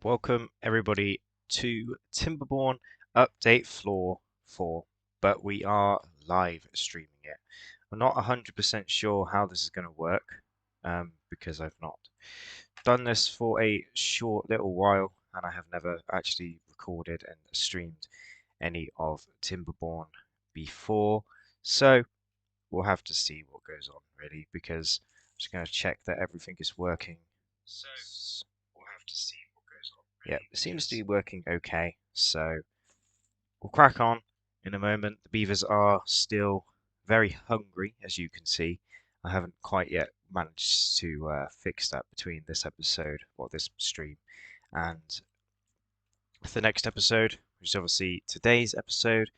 Welcome everybody to Timberborn update floor 4, but we are live streaming it. I'm not 100% sure how this is going to work because I've not done this for a short little while and I have never actually recorded and streamed any of Timberborn before. So we'll have to see what goes on really, because I'm just going to check that everything is working. So we'll have to see what goes on. Yeah, it seems to be working okay. So we'll crack on in a moment. The beavers are still very hungry, as you can see. I haven't quite yet managed to fix that between this episode, or this stream, and the next episode, which is obviously today's episode.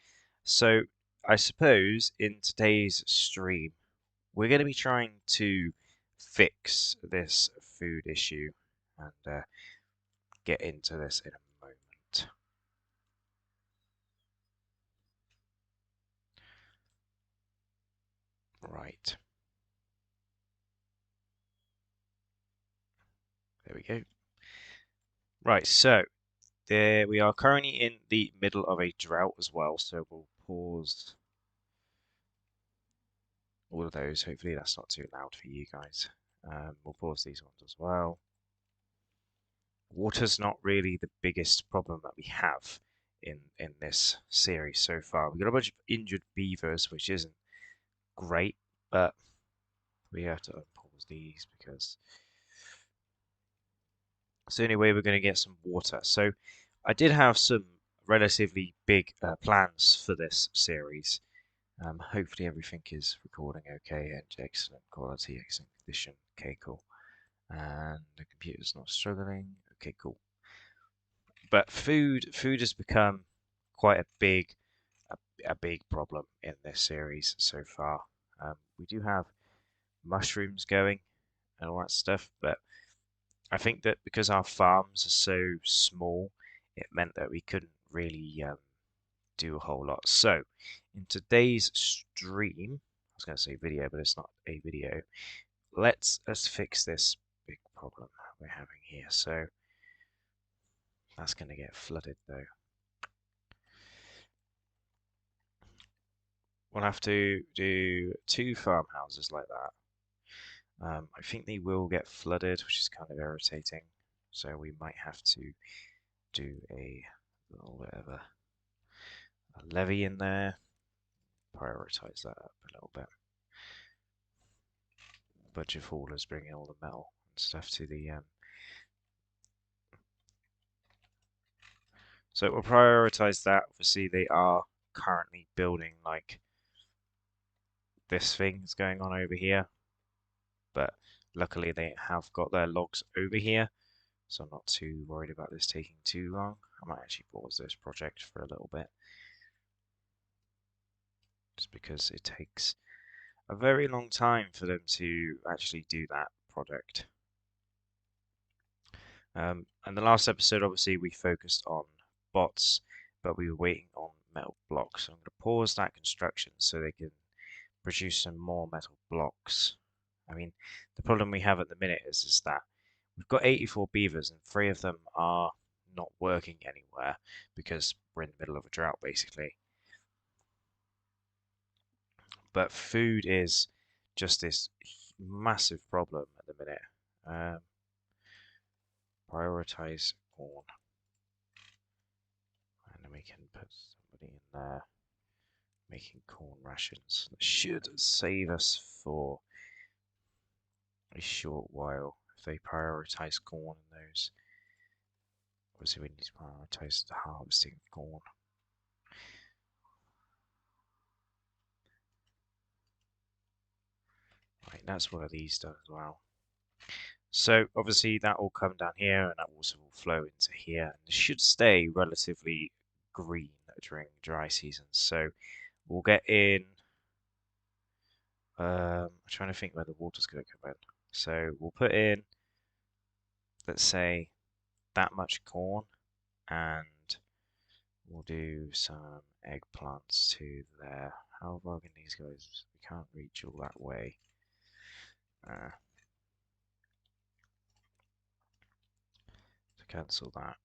So I suppose in today's stream, we're going to be trying to fix this food issue and get into this in a moment. Right. There we go. Right, so there we are currently in the middle of a drought as well, so we'll pause all of those. Hopefully that's not too loud for you guys. We'll pause these ones as well. Water's not really the biggest problem that we have in this series so far. We've got a bunch of injured beavers, which isn't great, but we have to unpause these because it's the only way we're going to get some water. So I did have some relatively big plans for this series. Hopefully everything is recording okay and excellent quality, excellent condition. Okay, cool. And the computer's not struggling. Okay, cool. But food has become quite a big problem in this series so far. We do have mushrooms going and all that stuff, but I think that because our farms are so small, it meant that we couldn't really do a whole lot. So, in today's stream, I was going to say video, but it's not a video. Let's fix this big problem we're having here. So, that's going to get flooded though. We'll have to do 2 farmhouses like that. I think they will get flooded, which is kind of irritating. So we might have to do a little bit of a levy in there. Prioritize that up a little bit. Bunch of haulers bringing all the metal and stuff to the so we'll prioritize that. Obviously they are currently building like this thing's going on over here, but luckily they have got their logs over here, so I'm not too worried about this taking too long. I might actually pause this project for a little bit, just because it takes a very long time for them to actually do that project. And the last episode, obviously, we focused on bots, but we were waiting on metal blocks. So I'm going to pause that construction so they can produce some more metal blocks. I mean, the problem we have at the minute is that we've got 84 beavers and 3 of them are not working anywhere because we're in the middle of a drought, basically. But food is just this massive problem at the minute. Prioritize corn. And then we can put somebody in there making corn rations. That should save us for a short while if they prioritize corn in those. Obviously we need to prioritize the harvesting of corn. Right, that's one of these done as well. So obviously that will come down here and that also will flow into here. And it should stay relatively green during dry seasons. So we'll get in. I'm trying to think where the water's going to come in. So we'll put in, let's say, that much corn, and we'll do some eggplants to there. How far can these guys? We can't reach all that way. Cancel that.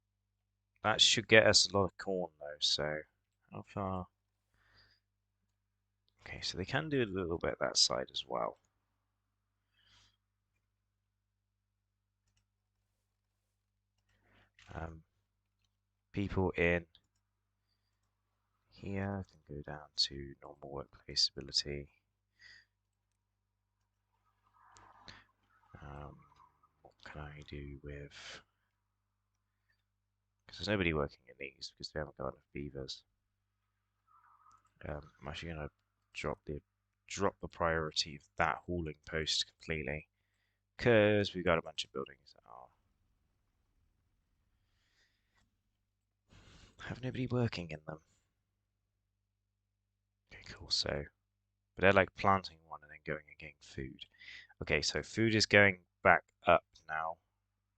That should get us a lot of corn though, so how far? Okay, so they can do a little bit that side as well. People in here can go down to normal workplace ability. What can I do with? Because there's nobody working in these because they haven't got enough beavers. I'm actually going to drop the priority of that hauling post completely because we've got a bunch of buildings that have nobody working in them. Okay, cool. So, but they're like planting one and then going and getting food. Okay, so food is going back up now.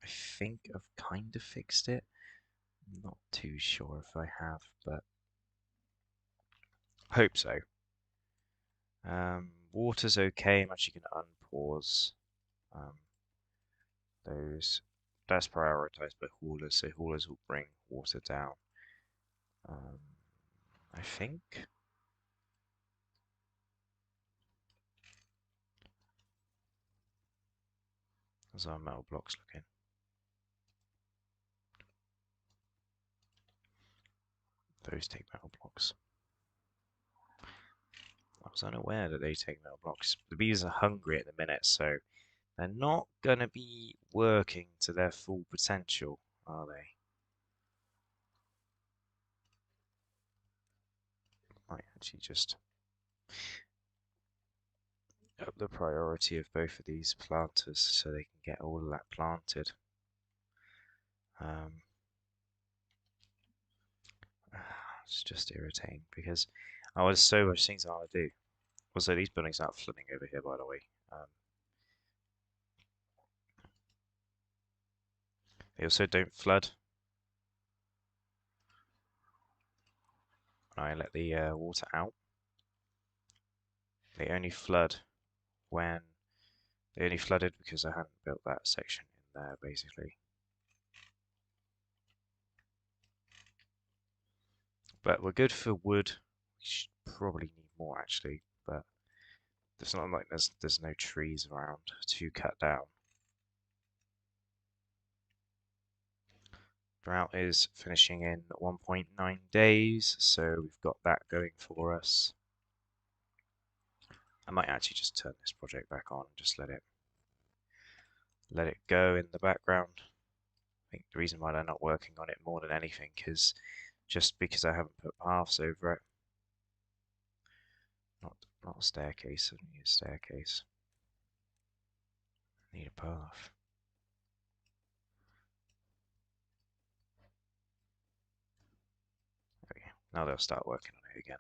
I think I've kind of fixed it. I'm not too sure if I have, but hope so. Water's okay. I'm actually going to unpause those. That's prioritized by haulers, so haulers will bring water down. I think. How's our metal blocks looking? Those take metal blocks. I was unaware that they take metal blocks. The bees are hungry at the minute, so they're not going to be working to their full potential, are they? Might actually just up the priority of both of these planters so they can get all of that planted. It's just irritating because there's so much things I want to do. Also, these buildings aren't flooding over here, by the way. They also don't flood. When I let the water out. They only flood when they only flooded because I hadn't built that section in there, basically. But we're good for wood. We should probably need more actually, but it's not like there's no trees around to cut down. Drought is finishing in 1.9 days, so we've got that going for us. I might actually just turn this project back on and just let it go in the background. I think the reason why they're not working on it more than anything is just because I haven't put paths over it. Not a staircase, I need a staircase. I need a path. Okay, now they'll start working on it again.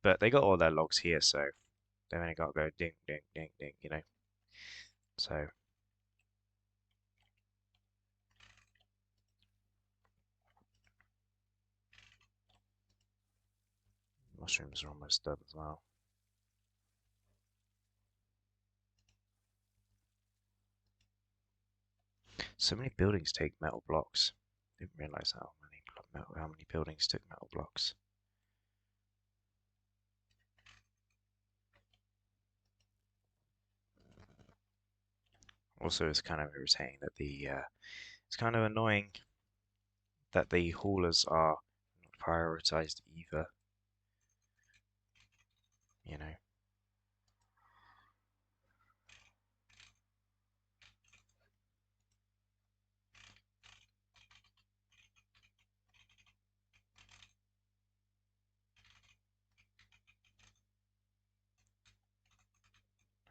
But they got all their logs here, so they've only got to go ding, ding, ding, ding, you know. So mushrooms are almost done as well. So many buildings take metal blocks. Didn't realize how many buildings took metal blocks. Also, it's kind of irritating that it's kind of annoying that the haulers are not prioritized either. You know.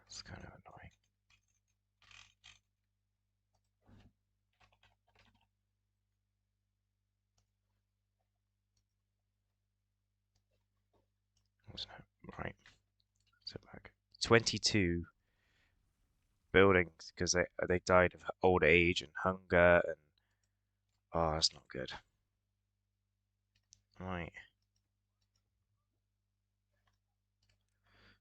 It's kind of annoying. Right. So back 22 buildings because they died of old age and hunger and oh, that's not good. Right.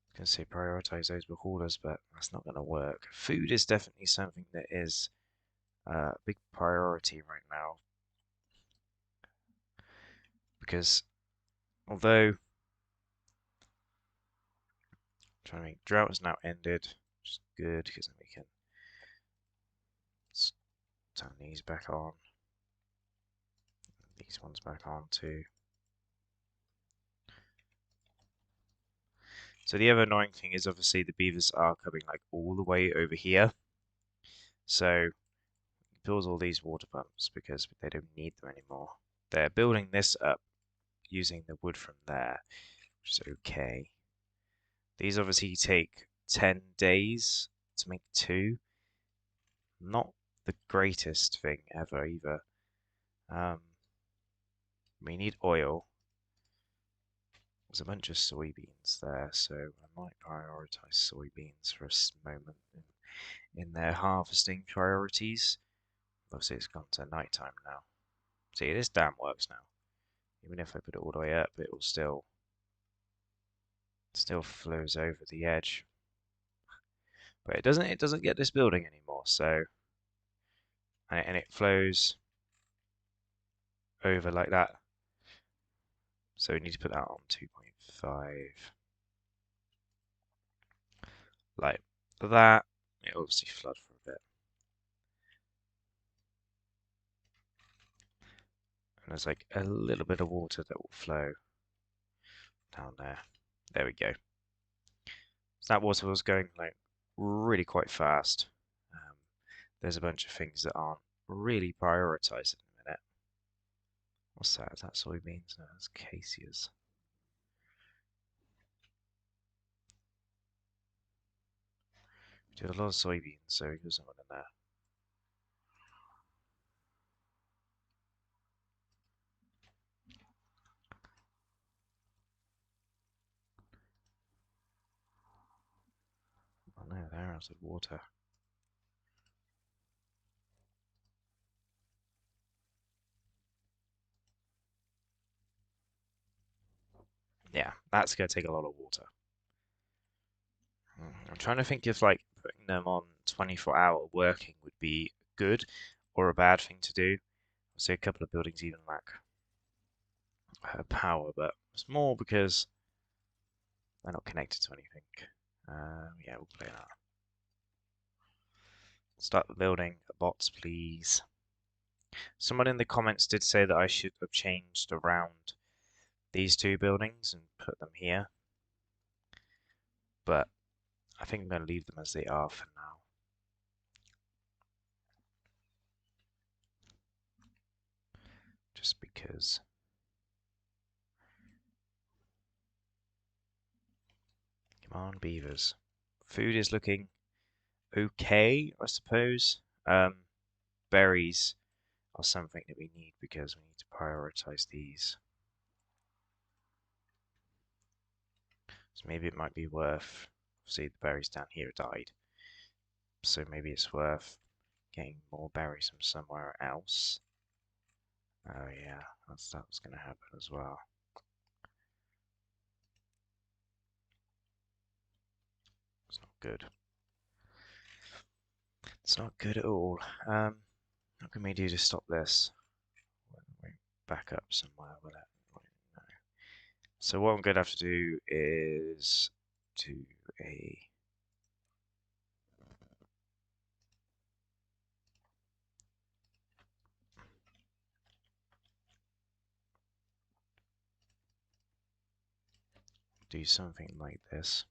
I was going to say prioritize those with haulers, but that's not going to work. Food is definitely something that is big priority right now because although trying to make drought has now ended, which is good because then we can turn these back on, these ones back on too. So the other annoying thing is obviously the beavers are coming like all the way over here. So build all these water pumps because they don't need them anymore. They're building this up using the wood from there, which is okay. These obviously take 10 days to make 2. Not the greatest thing ever either. We need oil. There's a bunch of soybeans there, so I might prioritize soybeans for a moment in their harvesting priorities. Obviously, it's gone to nighttime now. See, this dam works now. Even if I put it all the way up, it will still flows over the edge. But it doesn't get this building anymore, so and it flows over like that. So we need to put that on 2.5. Like that. It'll obviously flood for a bit. And there's like a little bit of water that will flow down there. There we go. So that water was going like really quite fast. There's a bunch of things that aren't really prioritized in a minute. What's that? Is that soybeans? No, that's cassias. We did a lot of soybeans, so there's someone in there. Oh no, they're out of water. Yeah, that's going to take a lot of water. I'm trying to think if like putting them on 24-hour working would be good or a bad thing to do. I'll say a couple of buildings even lack power, but it's more because they're not connected to anything. Yeah, we'll play that. Start the building. Bots, please. Someone in the comments did say that I should have changed around these 2 buildings and put them here, but I think I'm going to leave them as they are for now. Just because. Come on, beavers. Food is looking okay, I suppose. Berries are something that we need because we need to prioritize these. So maybe it might be worth, see the berries down here died. So maybe it's worth getting more berries from somewhere else. Oh yeah, that's going to happen as well. It's not good. It's not good at all. What can we do to stop this? We back up somewhere with it. No. So what I'm going to have to do is do a do something like this.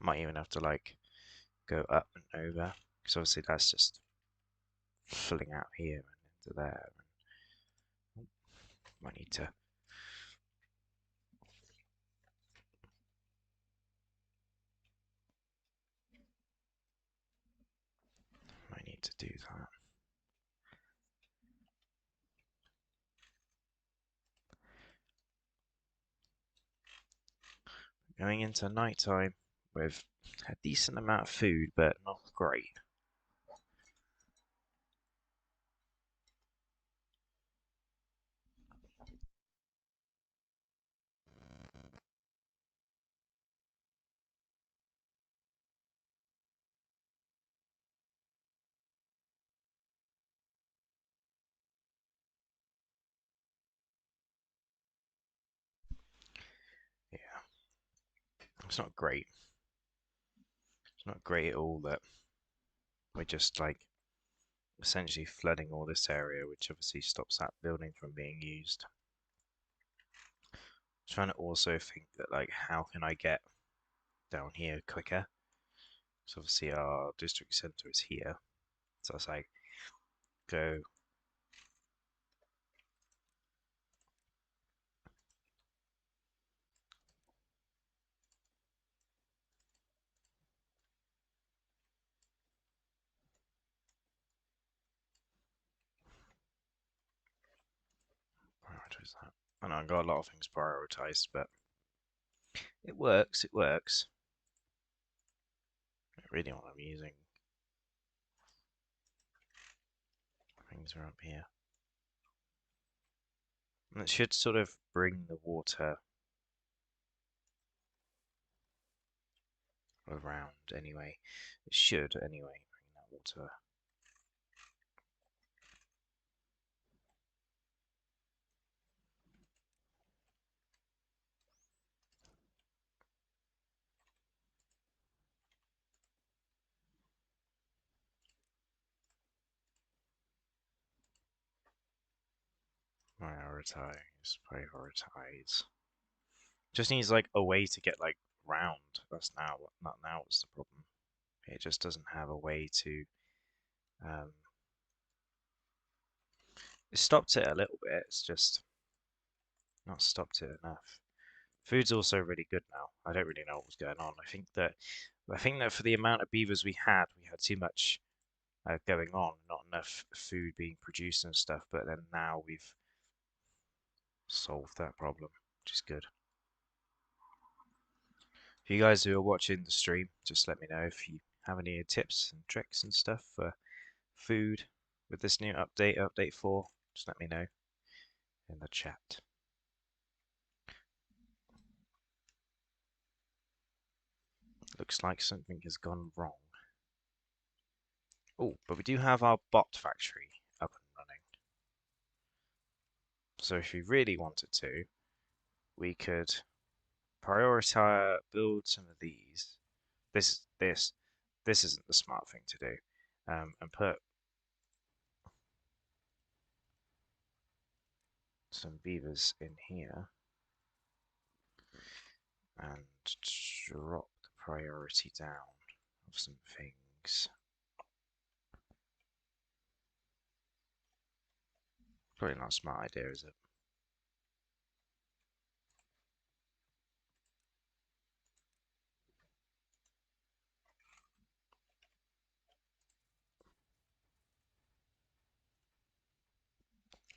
Might even have to like go up and over because obviously that's just filling out here and into there. Might need to do that. Going into nighttime with a decent amount of food, but not great. It's not great. It's not great at all that we're just like essentially flooding all this area, which obviously stops that building from being used. I'm trying to also think that like how can I get down here quicker? So obviously our district center is here. So it's like go prioritize that. I know I've got a lot of things prioritized, but it works, it works. I really what I'm using. Things are up here. And it should sort of bring the water around anyway. It should anyway bring that water. Prioritize. Just needs like a way to get like round. That's now not now what's the problem. It just doesn't have a way to um it stopped it a little bit, it's just not stopped it enough. Food's also really good now. I don't really know what was going on. I think that for the amount of beavers we had too much going on, not enough food being produced and stuff. But then now we've solved that problem, which is good. If you guys who are watching the stream, just let me know if you have any tips and tricks and stuff for food with this new update, update 4. Just let me know in the chat. Looks like something has gone wrong. Oh, but we do have our bot factory up and running. So if we really wanted to, we could prioritize build some of these. This isn't the smart thing to do. And put some beavers in here and drop the priority down of some things. Probably not a smart idea, is it?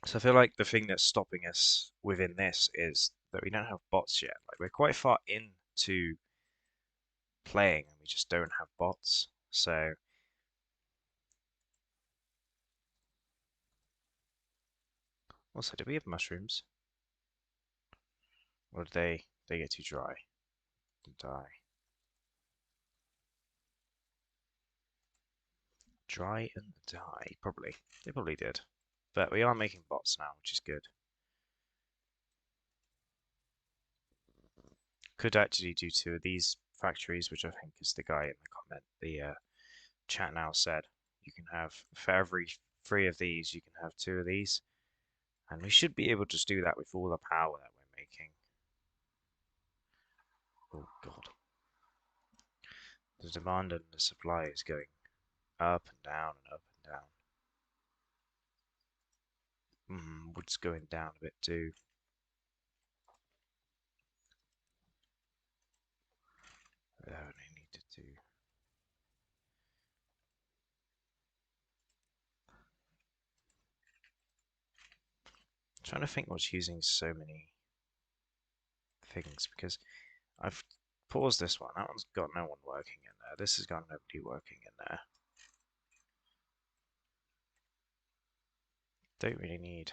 So I feel like the thing that's stopping us within this is that we don't have bots yet. Like we're quite far into playing and we just don't have bots. So also, do we have mushrooms? Or did they get too dry and die? Dry and die, probably. They probably did. But we are making bots now, which is good. Could actually do 2 of these factories, which I think is the guy in the comment, the chat now said. You can have, for every 3 of these, you can have 2 of these. And we should be able to just do that with all the power that we're making. Oh god. The demand and the supply is going up and down and up and down. Wood's going down a bit too. I only needed to. I'm trying to think what's using so many things because I've paused this one. That one's got no one working in there. This has got nobody working in there. Don't really need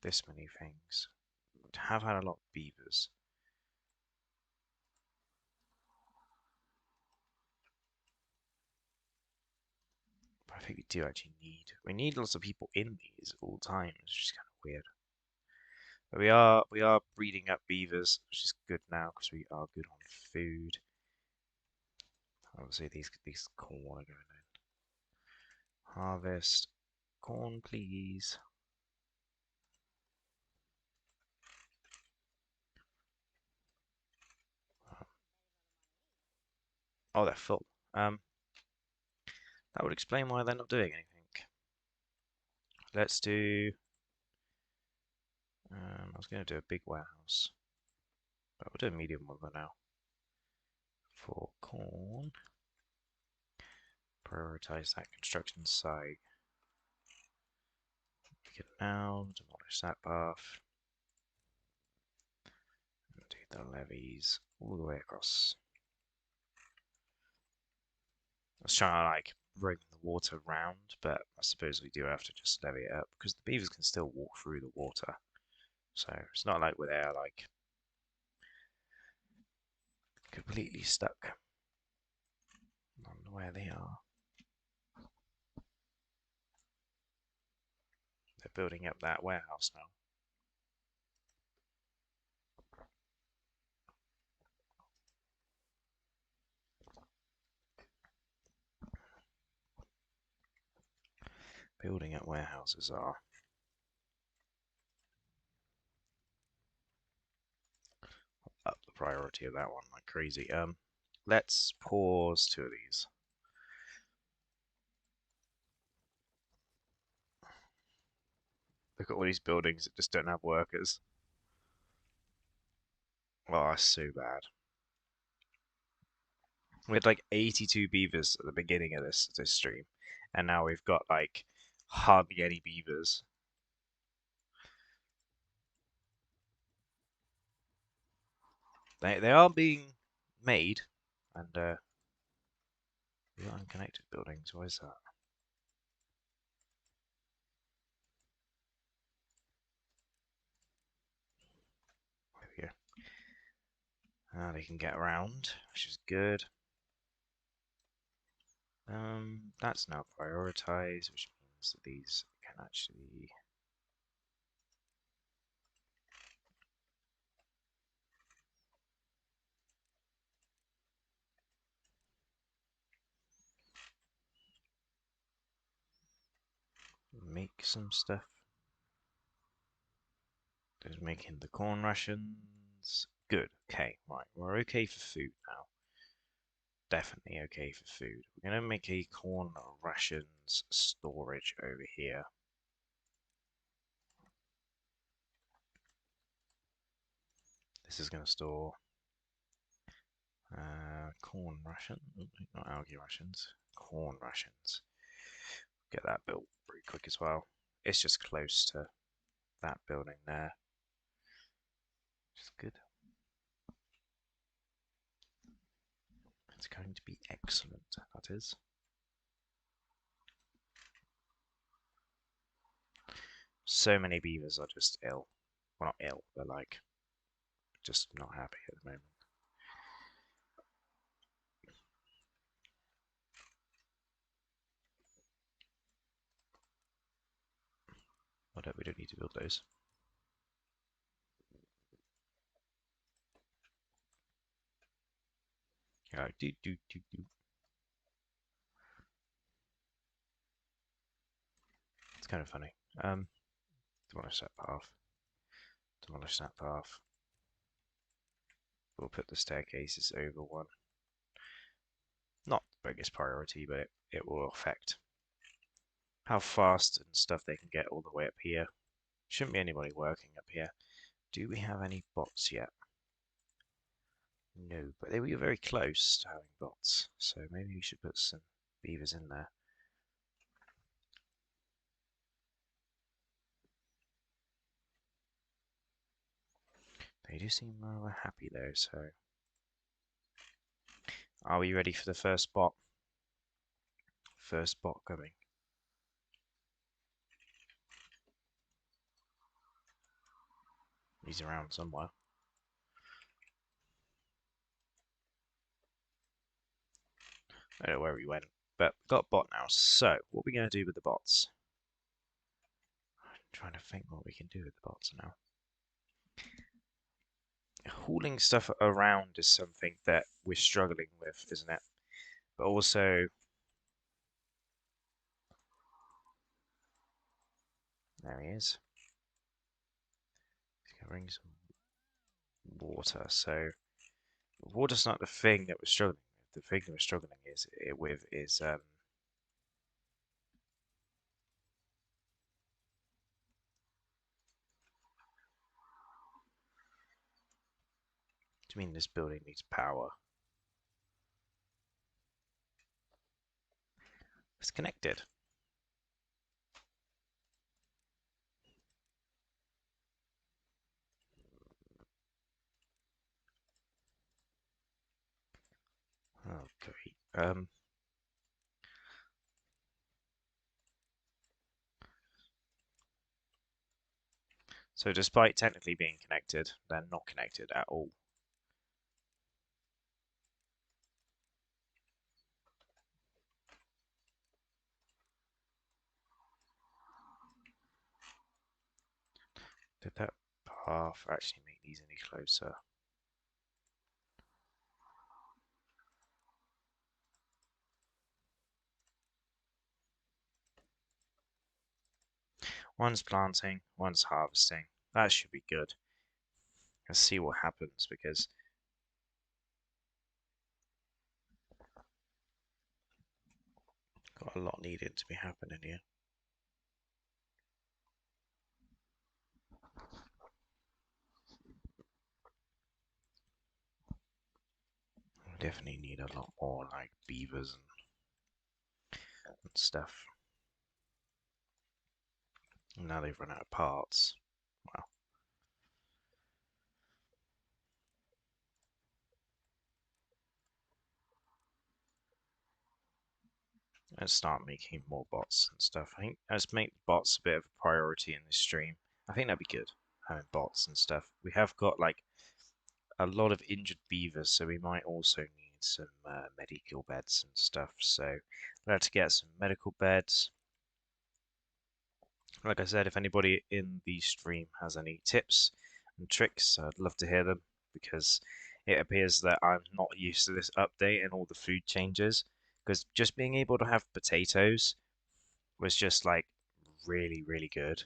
this many things. Have had a lot of beavers. But I think we do actually need. We need lots of people in these at all times, which is kind of weird. But we are breeding up beavers, which is good now because we are good on food. Obviously these corn are going in. Harvest corn, please. Oh, they're full. That would explain why they're not doing anything. Let's do. I was going to do a big warehouse, but we'll do a medium one for now. For corn, prioritize that construction site. We can now demolish that path. Do the levees all the way across. I was trying to like bring the water round, but I suppose we do have to just levy it up because the beavers can still walk through the water. So it's not like we're there like completely stuck on where they are. They're building up that warehouse now. Building up warehouses are. Up the priority of that one like crazy. Let's pause 2 of these. Look at all these buildings that just don't have workers. Oh, that's so bad. We had like 82 beavers at the beginning of this stream, and now we've got like hardly any beavers. They are being made, and unconnected buildings. Why is that? There we go. They can get around, which is good. That's now prioritized, which means that these can actually. Make some stuff. There's making the corn rations. Good. Okay, right. We're okay for food now. Definitely okay for food. We're going to make a corn rations storage over here. This is going to store corn rations. Not algae rations. Corn rations. Get that built pretty quick as well. It's just close to that building there. Which is good. It's going to be excellent, that is. So many beavers are just ill. Well, not ill, but like, just not happy at the moment. We don't need to build those. Yeah, do. It's kind of funny. Demolish that path. Demolish that path. We'll put the staircases over one. Not the biggest priority, but it will affect how fast and stuff they can get all the way up here. Shouldn't be anybody working up here. Do we have any bots yet? No, but they were very close to having bots, so maybe we should put some beavers in there. They do seem rather happy though, so... Are we ready for the first bot? First bot coming. He's around somewhere. I don't know where he went, but we've got a bot now. So, what are we going to do with the bots? I'm trying to think what we can do with the bots now. hauling stuff around is something that we're struggling with, isn't it? But also, there he is. He's gonna bring some water. So water's not the thing that we're struggling with. The thing that we're struggling is do you mean this building needs power? It's connected. Oh, great. So despite technically being connected, they're not connected at all. Did that path actually make these any closer? One's planting, one's harvesting. That should be good. Let's see what happens because got a lot needed to be happening here. We definitely need a lot more like beavers and stuff. And now they've run out of parts. Wow. Let's start making more bots and stuff. I think let's make bots a bit of a priority in this stream. I think that'd be good, having bots and stuff. We have got like a lot of injured beavers, so we might also need some medical beds and stuff. So let's get some medical beds. Like I said, if anybody in the stream has any tips and tricks, I'd love to hear them because it appears that I'm not used to this update and all the food changes. Because just being able to have potatoes was just like really, really good.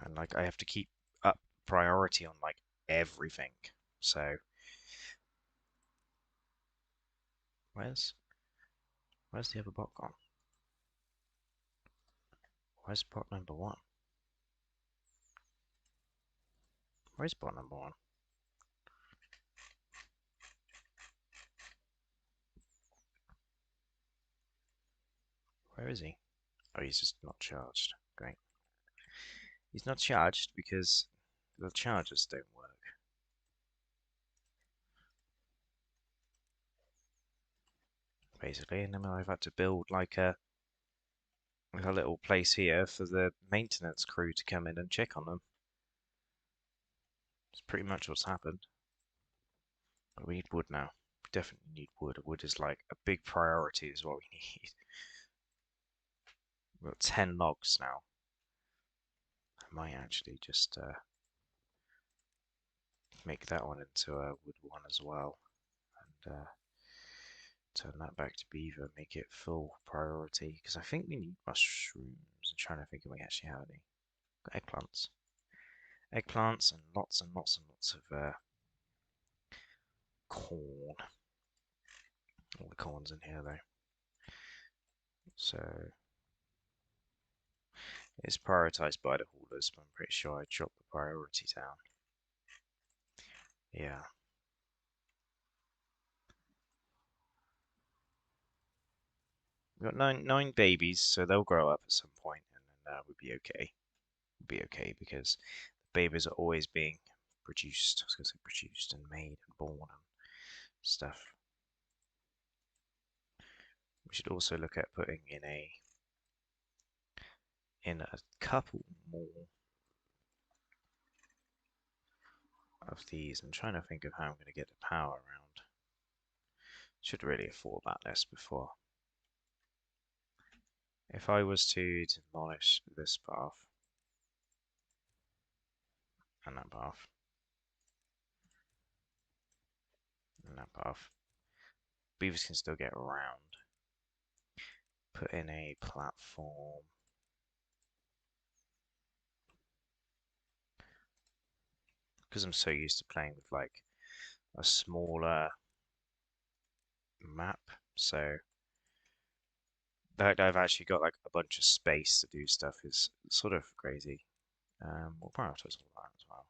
And like I have to keep up priority on like everything. So where's the other bot gone? Where's bot number one? Where's bot number one? Where is he? Oh, he's just not charged. Great. He's not charged because the chargers don't work. Basically, and then I've had to build like a little place here for the maintenance crew to come in and check on them. It's pretty much what's happened. But we need wood now. We definitely need wood. Wood is like a big priority is what we need. We've got 10 logs now. I might actually just make that one into a wood one as well. And turn that back to beaver, make it full priority. Because I think we need mushrooms. I'm trying to think if we actually have any. Got eggplants. Eggplants and lots and lots and lots of corn. All the corn's in here though. So it's prioritized by the haulers, but I'm pretty sure I dropped the priority down. Yeah. We've got nine babies, so they'll grow up at some point, and then we'll be okay. We'll be okay because the babies are always being produced. I was going to say produced and made and born and stuff. We should also look at putting in a couple more of these. I'm trying to think of how I'm going to get the power around. Should really have thought about this before. If I was to demolish this path, And that path. And that path. Beavers can still get around. Put in a platform. Because I'm so used to playing with like a smaller map, so the fact I've actually got like a bunch of space to do stuff is sort of crazy. We'll prioritize all that as well.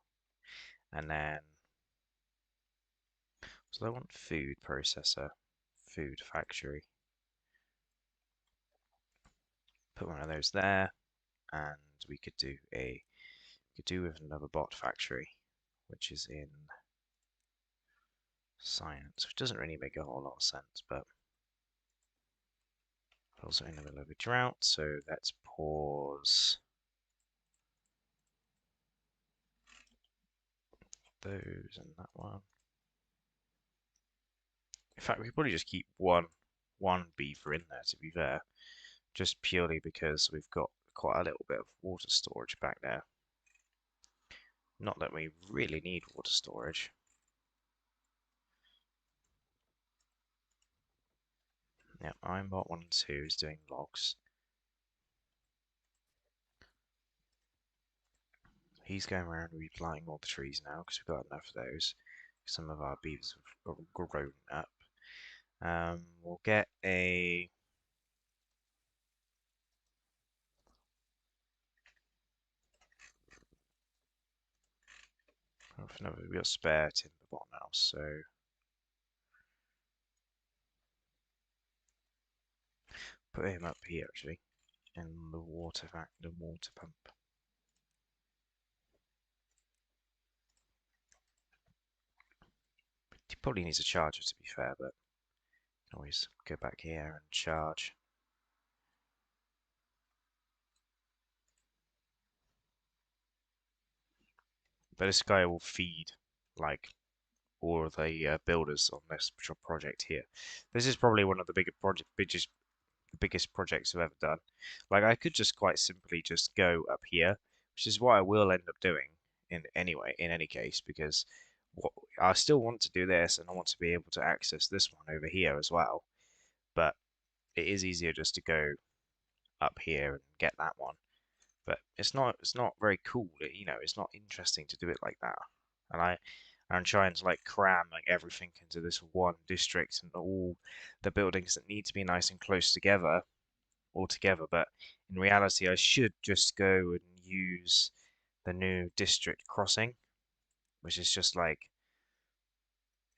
And then, so I want food processor, food factory. Put one of those there, and we could do with another bot factory, which is in science, which doesn't really make a whole lot of sense, but also in the middle of a drought, so let's pause those and that one. In fact, we could probably just keep one beaver in there, to be fair, just purely because we've got quite a little bit of water storage back there. Not that we really need water storage. Yeah, Ironbot 1 and 2 is doing logs. He's going around replanting all the trees now because we've got enough of those. Some of our beavers have grown up. We'll get a... We've got spare Timberborn now, so... Put him up here, actually, in the water pump. He probably needs a charger, to be fair, but can always go back here and charge. But this guy will feed, like, all of the builders on this project here. This is probably one of the biggest projects I've ever done. Like, I could just quite simply just go up here, which is what I will end up doing in any case, because I still want to do this, and I want to be able to access this one over here as well. But it is easier just to go up here and get that one. But it's not very cool. It's not interesting to do it like that. And I'm trying to like cram like everything into this one district and all the buildings that need to be nice and close together all together. But in reality, I should just go and use the new district crossing, which is just like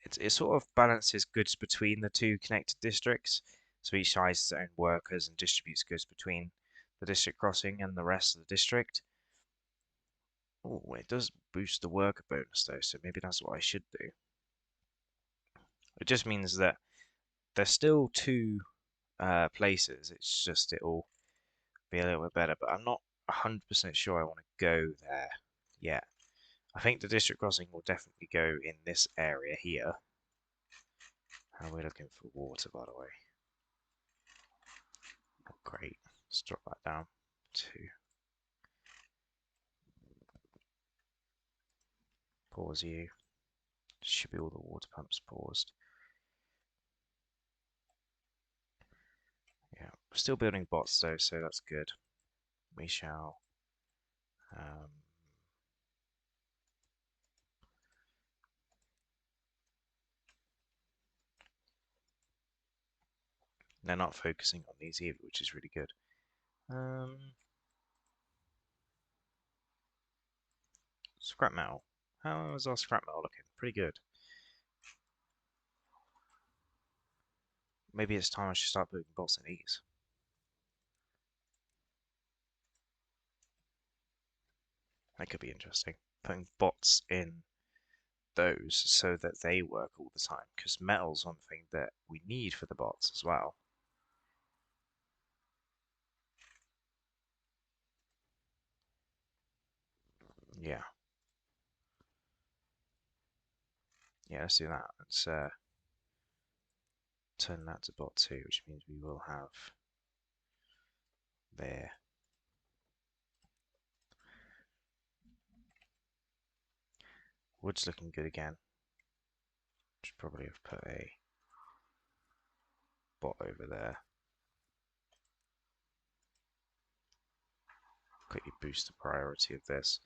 it sort of balances goods between the two connected districts. So each side has its own workers and distributes goods between the district crossing and the rest of the district. Oh, it does boost the worker bonus though, so maybe that's what I should do. It just means that there's still two places. It's just it'll be a little bit better, but I'm not 100% sure I want to go there yet. I think the district crossing will definitely go in this area here. How are we looking for water, by the way? Oh, great. Let's drop that down to pause you. Should be all the water pumps paused. Yeah, we're still building bots though, so that's good. We shall they're not focusing on these either, which is really good. Scrap metal. How is our scrap metal looking? Pretty good. Maybe it's time I should start putting bots in these. That could be interesting. Putting bots in those so that they work all the time, because metal's one thing that we need for the bots as well. Yeah. Yeah, let's do that. Let's turn that to bot 2, which means we will have there. Wood's looking good again. Should probably have put a bot over there. Quickly boost the priority of this.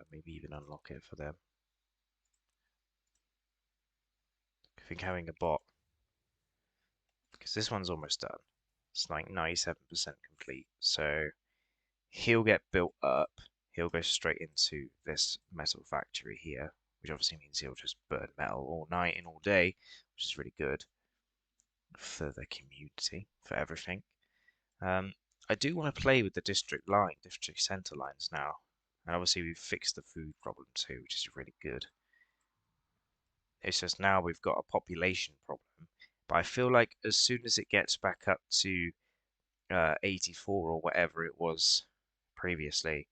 Maybe even unlock it for them. I think having a bot, because this one's almost done. It's like 97% complete. So he'll get built up. He'll go straight into this metal factory here, which obviously means he'll just burn metal all night and all day, which is really good for the community, for everything. I do want to play with the district centre lines now. And obviously we've fixed the food problem too, which is really good. It's just now we've got a population problem. But I feel like as soon as it gets back up to 84 or whatever it was previously,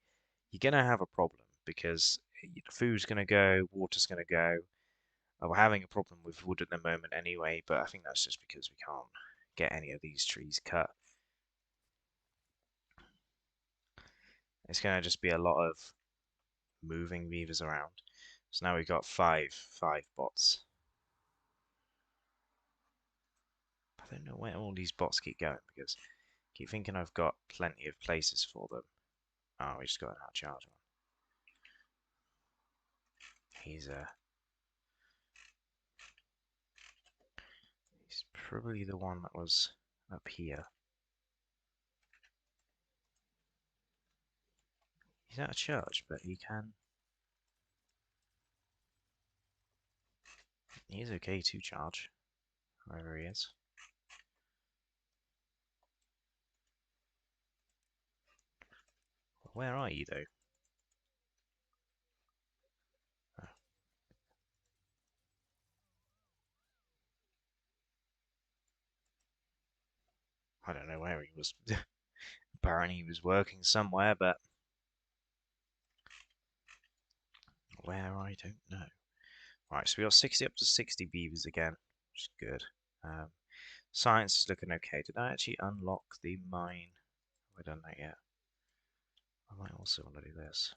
you're going to have a problem because food's going to go, water's going to go. We're having a problem with wood at the moment anyway, but I think that's just because we can't get any of these trees cut. It's going to just be a lot of moving beavers around. So now we've got five bots. I don't know where all these bots keep going because I keep thinking I've got plenty of places for them. Oh, we just got an outcharge one. He's probably the one that was up here. He's out of charge, but he can. He is okay to charge, wherever he is. Where are you, though? Oh. I don't know where he was. Apparently he was working somewhere, but where I don't know. Right, so we got 60 up to 60 beavers again, which is good. Science is looking okay. Did I actually unlock the mine? Have I done that yet? I might also want to do this.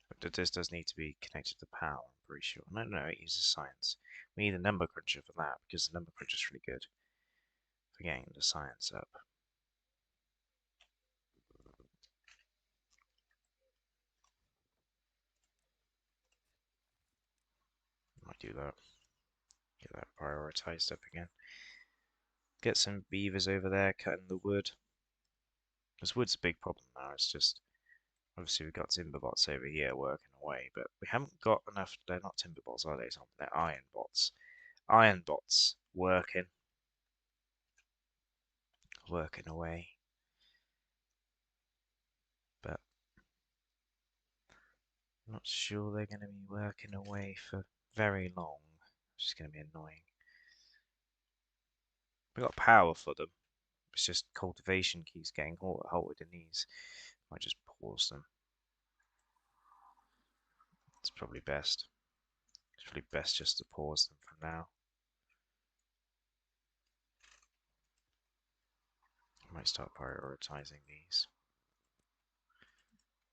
But this does need to be connected to power, I'm pretty sure. No, it uses science. We need a number cruncher for that, because the number cruncher is really good for getting the science up. Might do that. Get that prioritized up again. Get some beavers over there cutting the wood. Because wood's a big problem now. It's just obviously we've got timber bots over here working away, but we haven't got enough. They're not timber bots, are they? They're iron bots. Iron bots working away. But I'm not sure they're going to be working away for very long. It's just going to be annoying. We've got power for them. It's just cultivation keeps getting halted in these. Might just pause them. It's probably best. It's probably best just to pause them for now. I might start prioritizing these.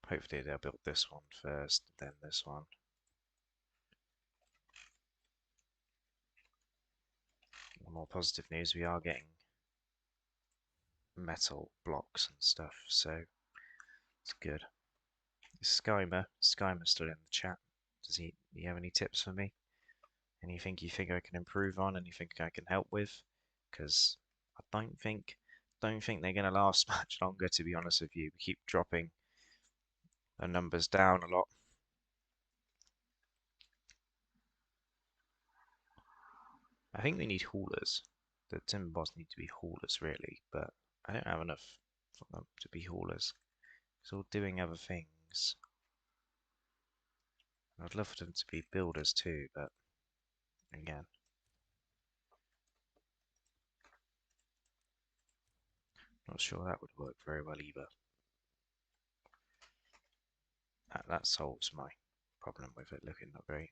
Hopefully they'll build this one first, then this one. More positive news, we are getting metal blocks and stuff, so it's good. Skymer still in the chat. Does he have any tips for me? Anything you think I can improve on? Anything I can help with? Because I don't think they're going to last much longer, to be honest with you. We keep dropping the numbers down a lot. I think we need haulers. The timber bots need to be haulers, really, but I don't have enough for them to be haulers. It's all doing other things. I'd love for them to be builders too, but again, not sure that would work very well either. That solves my problem with it looking not great.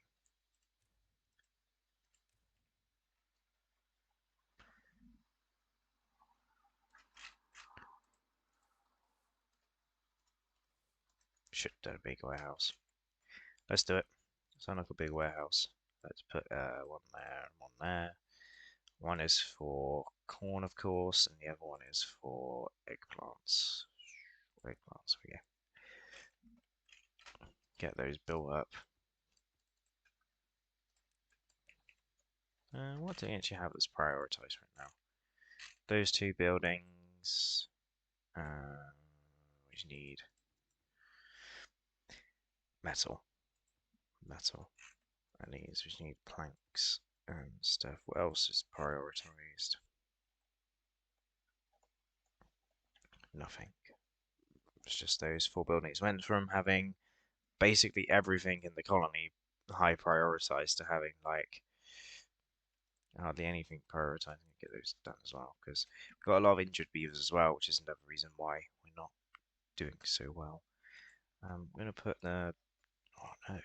Should have done a big warehouse. Let's do it. Sound like a big warehouse. Let's put one there and one there. One is for corn, of course, and the other one is for eggplants. Eggplants, we go. Get those built up. What do we actually have that's prioritized right now? Those two buildings. We just need metal. Metal. And these, we just need planks and stuff. What else is prioritized? Nothing. It's just those four buildings. Went from having basically everything in the colony high prioritized to having like hardly anything prioritizing to get those done as well, because we've got a lot of injured beavers as well, which is another reason why we're not doing so well. I'm going to put the... oh no.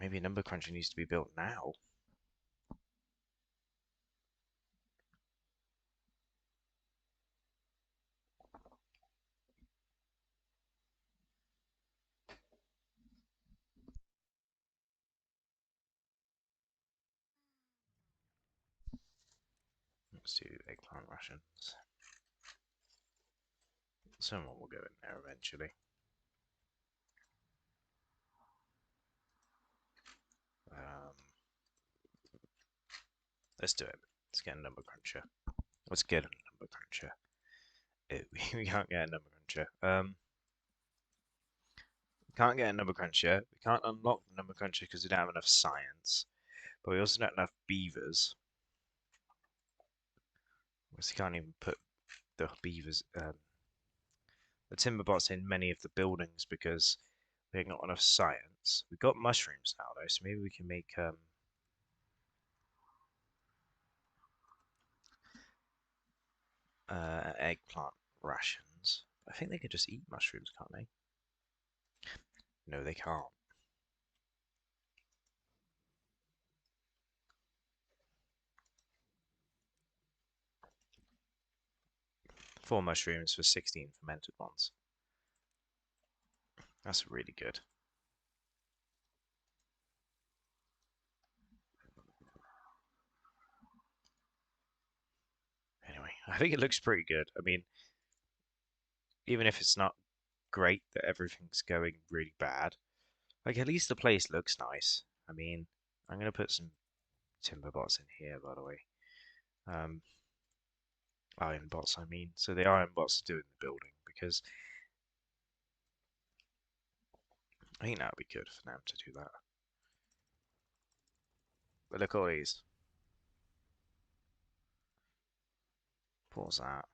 Maybe a number cruncher needs to be built now. Let's do eggplant rations. Someone will go in there eventually. Let's do it. Let's get a number cruncher. Let's get a number cruncher. We can't get a number cruncher. We can't get a number cruncher. We can't unlock the number cruncher because we don't have enough science. But we also don't have enough beavers. We can't even put the beavers, the timber bots in many of the buildings because we ain't got enough science. We've got mushrooms now though, so maybe we can make eggplant rations. I think they can just eat mushrooms, can't they? No, they can't. Four mushrooms for 16 fermented ones. That's really good. Anyway, I think it looks pretty good. I mean, even if it's not great that everything's going really bad, like at least the place looks nice. I mean, I'm gonna put some timber bots in here, by the way. Iron bots, I mean. So the iron bots are doing the building because I think that would be good for them to do that. But look at all these. Pause that.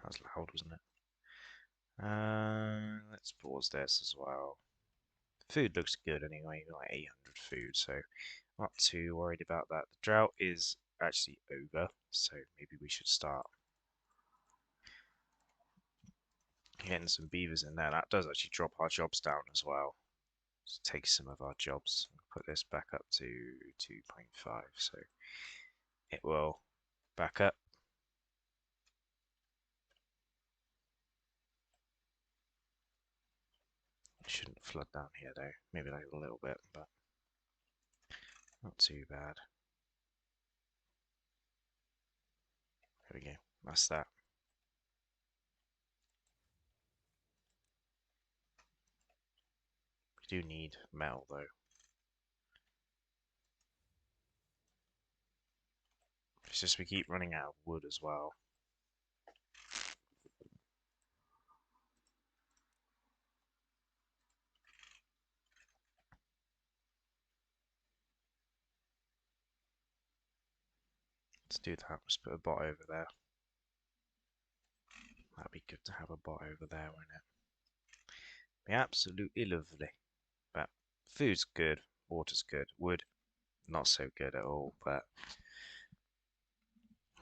That was loud, wasn't it? Let's pause this as well. Food looks good anyway, like 800 food, so not too worried about that. The drought is actually over, so maybe we should start getting some beavers in there. That does actually drop our jobs down as well. Just take some of our jobs and put this back up to 2.5, so it will back up. It shouldn't flood down here though, maybe like a little bit, but not too bad. There we go, that's that. We do need metal though. It's just we keep running out of wood as well. Let's do that. Let's put a bot over there. That'd be good to have a bot over there, wouldn't it? Be absolutely lovely. But food's good, water's good, wood not so good at all, but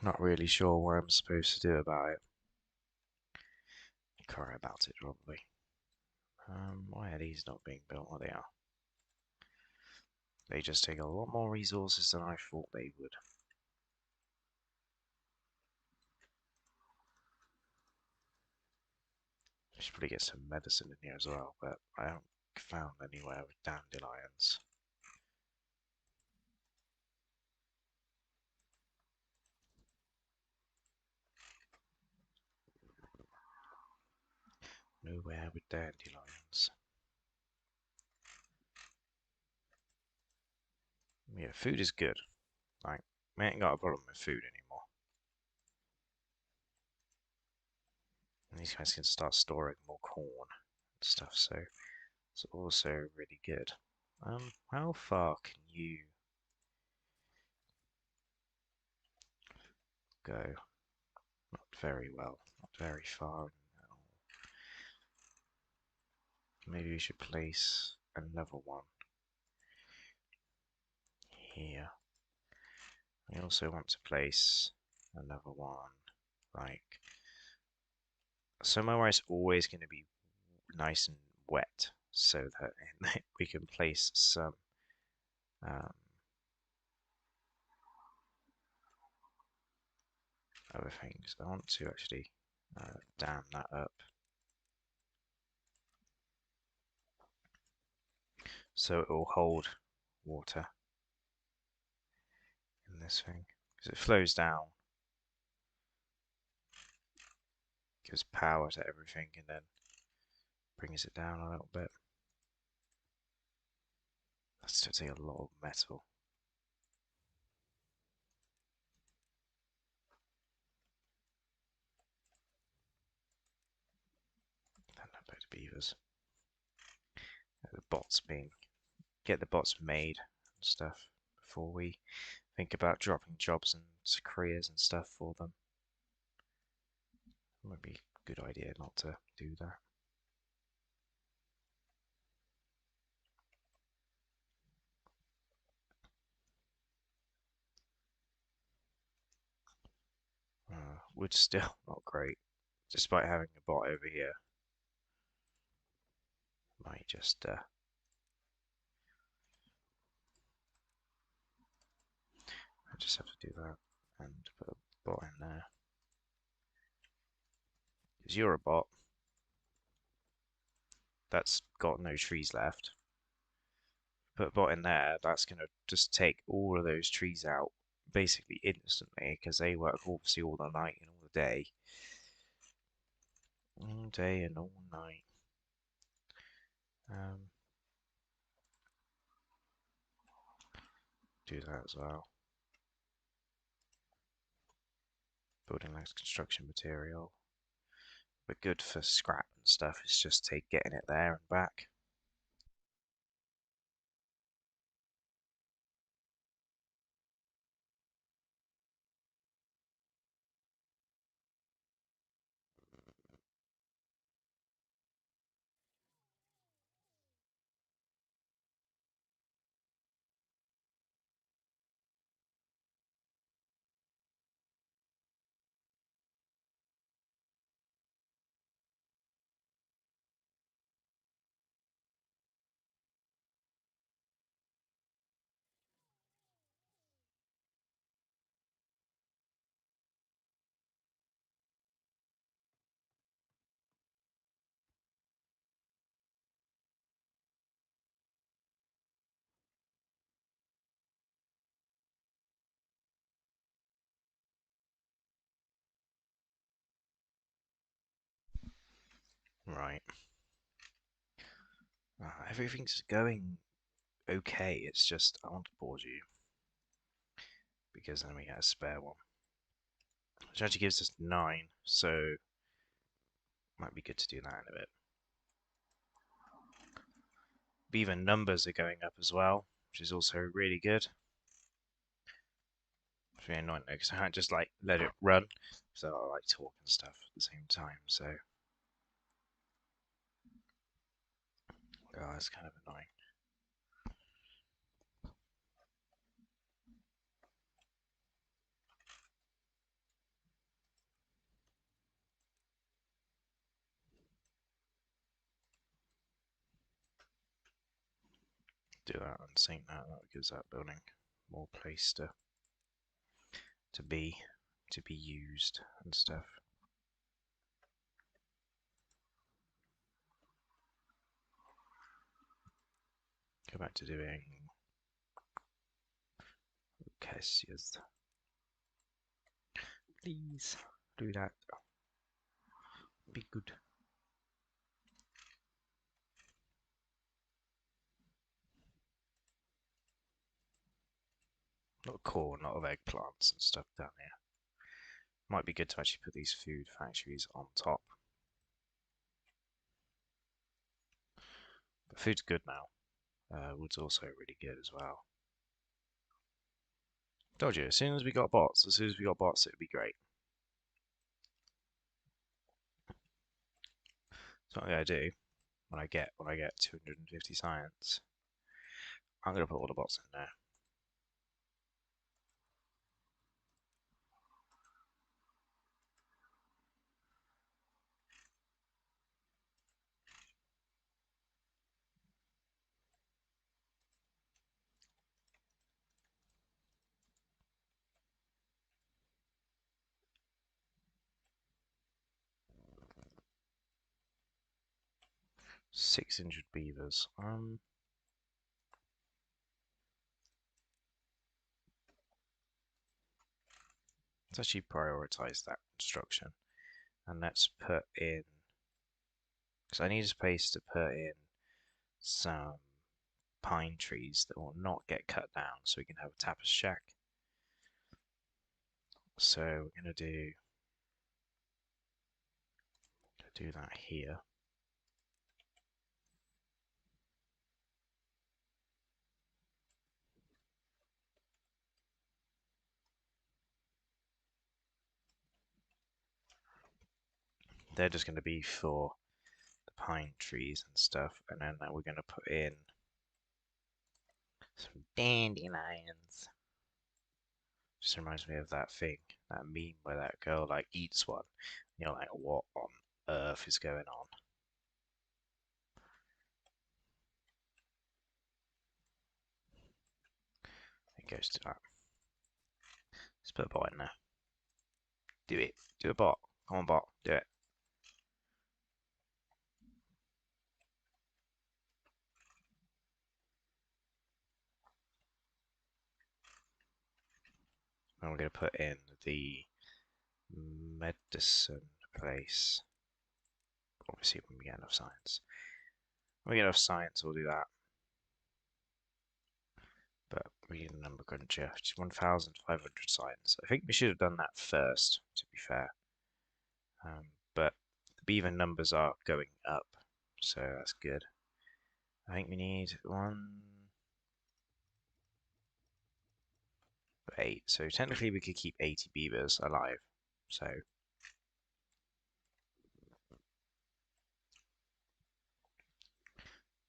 not really sure what I'm supposed to do about it. Cry about it, probably. Why are these not being built? Oh, they are. They just take a lot more resources than I thought they would. I should probably get some medicine in here as well, but I haven't found anywhere with dandelions. Nowhere with dandelions. Yeah, food is good. Like, we ain't got a problem with food anymore. And these guys can start storing more corn and stuff, so it's also really good. How far can you go? Not very well, not very far. Maybe we should place another one here. We also want to place another one, like, somewhere where it's always going to be nice and wet, so that we can place some other things. I want to actually dam that up. So it will hold water in this thing. Because it flows down, gives power to everything, and then brings it down a little bit. That's still take a lot of metal. Then I bet beavers. The bots being get the bots made and stuff before we think about dropping jobs and careers and stuff for them. It might be a good idea not to do that. Wood's still not great, despite having a bot over here. Might just I just have to do that and put a bot in there. Because you're a bot that's got no trees left. Put a bot in there, that's going to just take all of those trees out basically instantly, because they work obviously all the night and all the day. All day and all night. Do that as well. Building less construction material. But good for scrap and stuff, it's just getting it there and back. Right. Everything's going okay, it's just I want to pause you because then we get a spare one. Which actually gives us 9, so might be good to do that in a bit. Beaver numbers are going up as well, which is also really good. It's really annoying though, because I can't just like let it run, so I like talk and stuff at the same time. So, oh, it's kind of annoying. Do that and sync that. That gives that building more place to be used and stuff. Go back to doing Cassius. Please do that. Be good. Not a core, not of eggplants and stuff down here. Might be good to actually put these food factories on top. But food's good now. Wood's also really good as well. Told you, as soon as we got bots, it would be great. So what I'm gonna do when I get 250 science, I'm gonna put all the bots in there. $600 beavers. Let's actually prioritize that construction, and let's put in, because I need a space to put in some pine trees that will not get cut down, so we can have a tapas shack. So we're gonna do that here. They're just going to be for the pine trees and stuff, and then we're going to put in some dandelions. Just reminds me of that thing, that meme where that girl like eats one. And you're like, what on earth is going on? It goes to that. Let's put a bot in there. Do it. Do a bot. Come on, bot. Do it. And we're going to put in the medicine place. Obviously, when we get enough science. When we get enough science, we'll do that. But we need a number cruncher, which is 1,500 science. I think we should have done that first, to be fair. But the beaver numbers are going up, so that's good. I think we need 8. So technically we could keep 80 beavers alive. So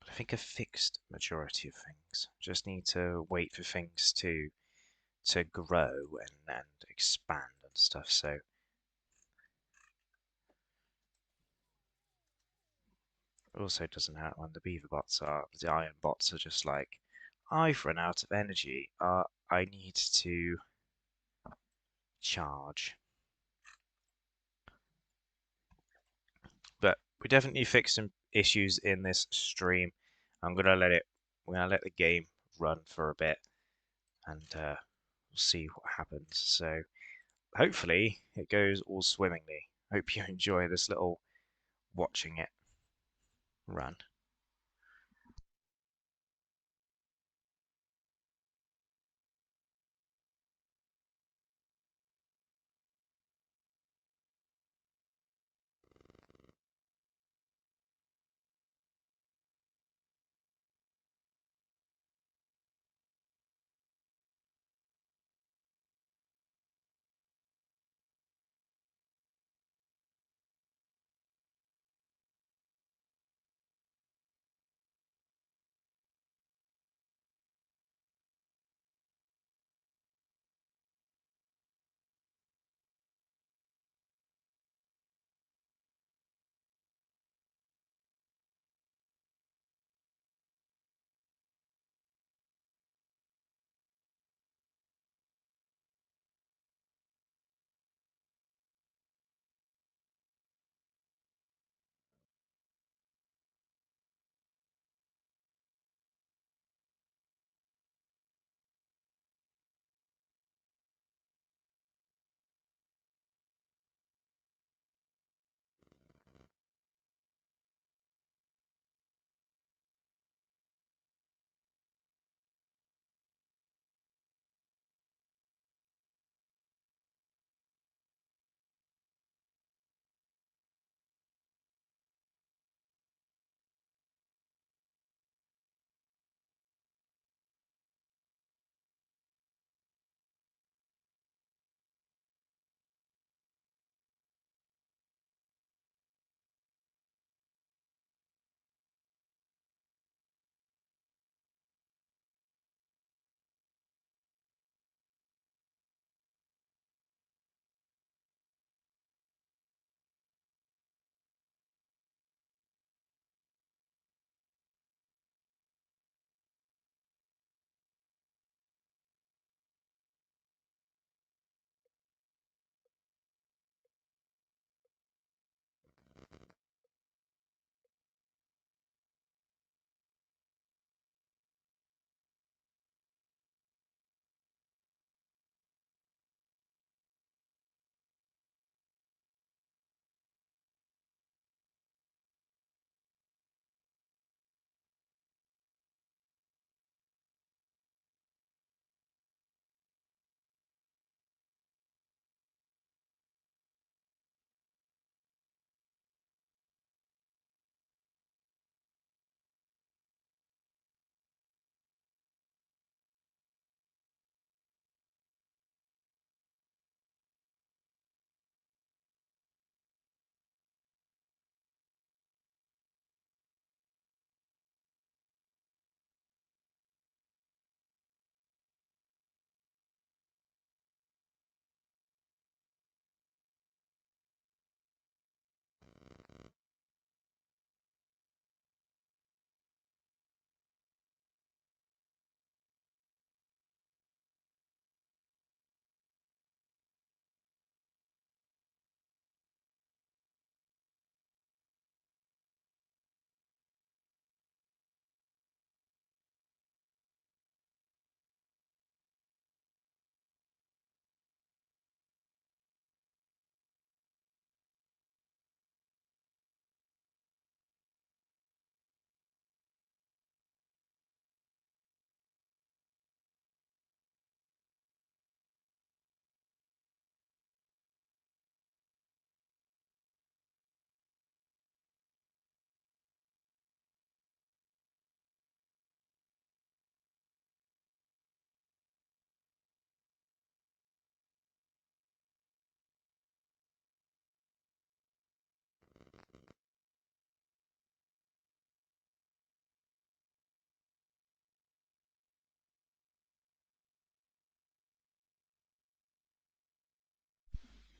I think a fixed majority of things. Just need to wait for things to grow and expand and stuff. So also doesn't help when the iron bots are just like, I've run out of energy. I need to charge. But we definitely fixed some issues in this stream. We're gonna let the game run for a bit, and we'll see what happens. So hopefully it goes all swimmingly. Hope you enjoy this little watching it run.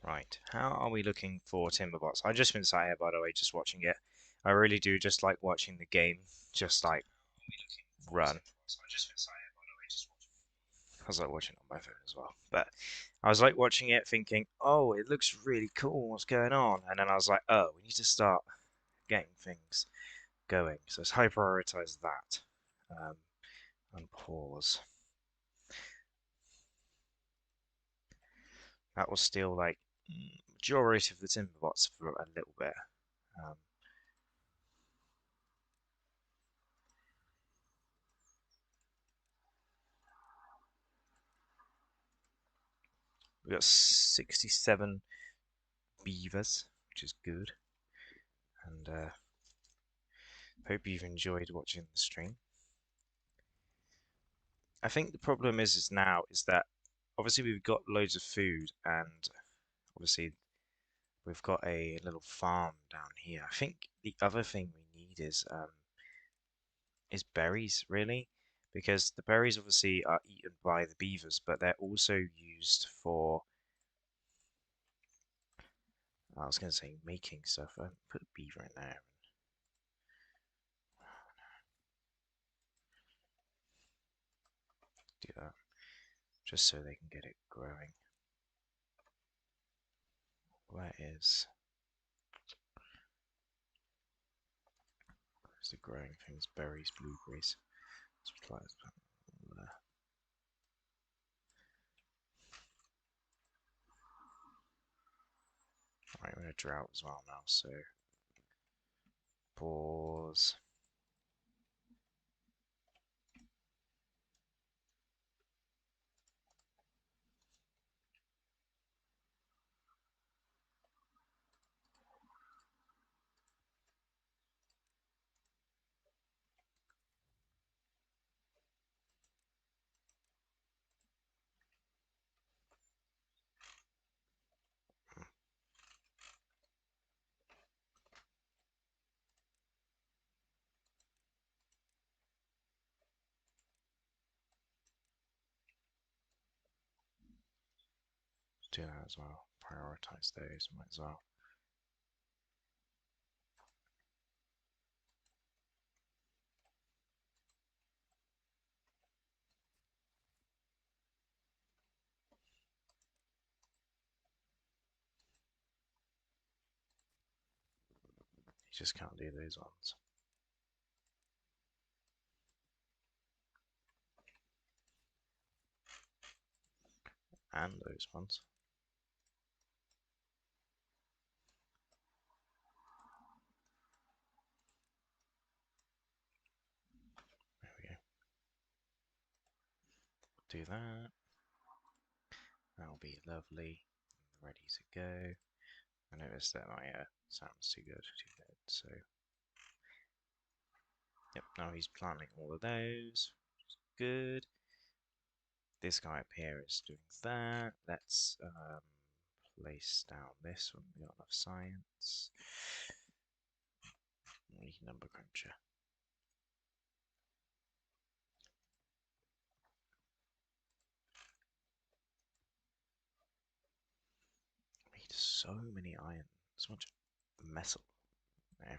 Right, how are we looking for Timberbots? I've just been sat here, by the way, just watching it. I really do just like watching the game, just like run. I was like watching it on my phone as well, but I was like watching it, thinking, "Oh, it looks really cool. What's going on?" And then I was like, "Oh, we need to start getting things going." So let's high prioritize that, and pause. That will steal like majority of the Timberbots for a little bit. Um, we got 67 beavers, which is good, and hope you've enjoyed watching the stream. I think the problem is now is that obviously we've got loads of food, and obviously we've got a little farm down here. I think the other thing we need is berries, really, because the berries obviously are eaten by the beavers, but they're also used for, I was going to say making stuff. I put a beaver in there. Do that just so they can get it growing. Where's the growing things? Berries, blueberries. Supplies. Right, we're in a drought as well now, so pause. Do that as well. Prioritize those, might as well. You just can't do those ones. And those ones. There we go. Do that. That'll be lovely. Ready to go. I noticed that my sound's too good, so yep, now he's planting all of those. Good. This guy up here is doing that. Let's place down this one. We got enough science. Number cruncher. I need so many iron, so much metal, everything.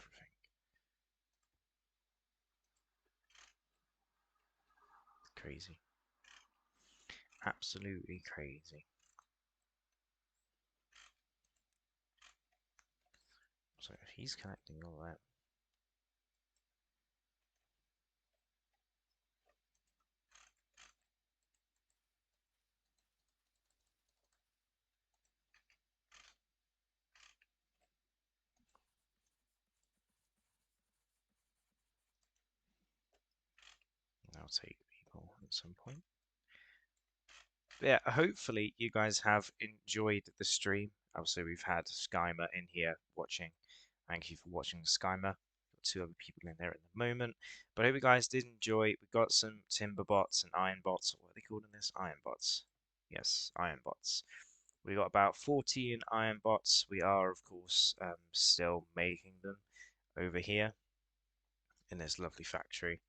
Crazy. Absolutely crazy. So if he's collecting all that. I'll take people at some point. But yeah, hopefully you guys have enjoyed the stream. Obviously, we've had Skymer in here watching. Thank you for watching, Skymer. Got two other people in there at the moment. But I hope you guys did enjoy. We got some timber bots and iron bots. What are they called in this? Iron bots. Yes, iron bots. We got about 14 iron bots. We are, of course, still making them over here in this lovely factory,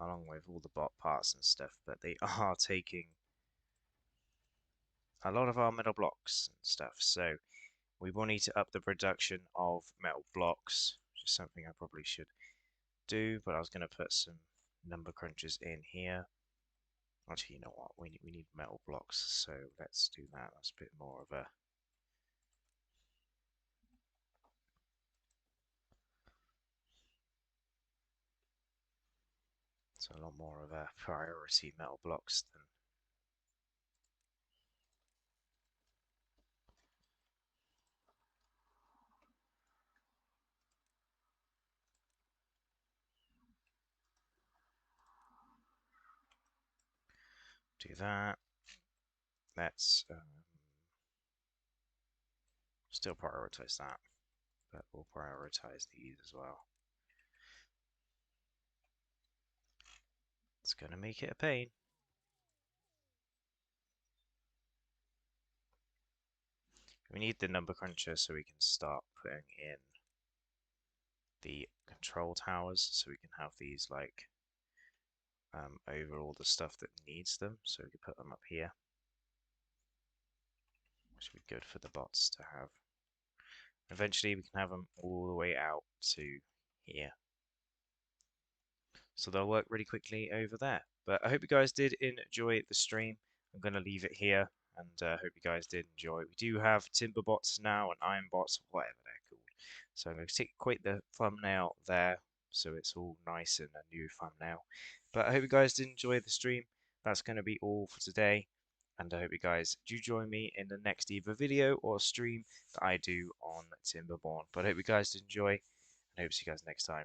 along with all the bot parts and stuff. But they are taking a lot of our metal blocks and stuff. So we will need to up the production of metal blocks, which is something I probably should do, but I was going to put some number crunchers in here. Actually, you know what? We need metal blocks, so let's do that. That's a bit more of a a lot more of a priority, metal blocks, than do that. Let's still prioritize that, but we'll prioritize these as well. It's going to make it a pain. We need the number cruncher so we can start putting in the control towers, so we can have these like over all the stuff that needs them, so we can put them up here, which would be good for the bots to have. Eventually we can have them all the way out to here, so they'll work really quickly over there. But I hope you guys did enjoy the stream. I'm going to leave it here, and hope you guys did enjoy. We do have timber bots now and iron bots, whatever they're called. So I'm going to quit the thumbnail there, so it's all nice and a new thumbnail. But I hope you guys did enjoy the stream. That's going to be all for today, and I hope you guys do join me in the next either video or stream that I do on Timberborn. But I hope you guys did enjoy, and I hope to see you guys next time.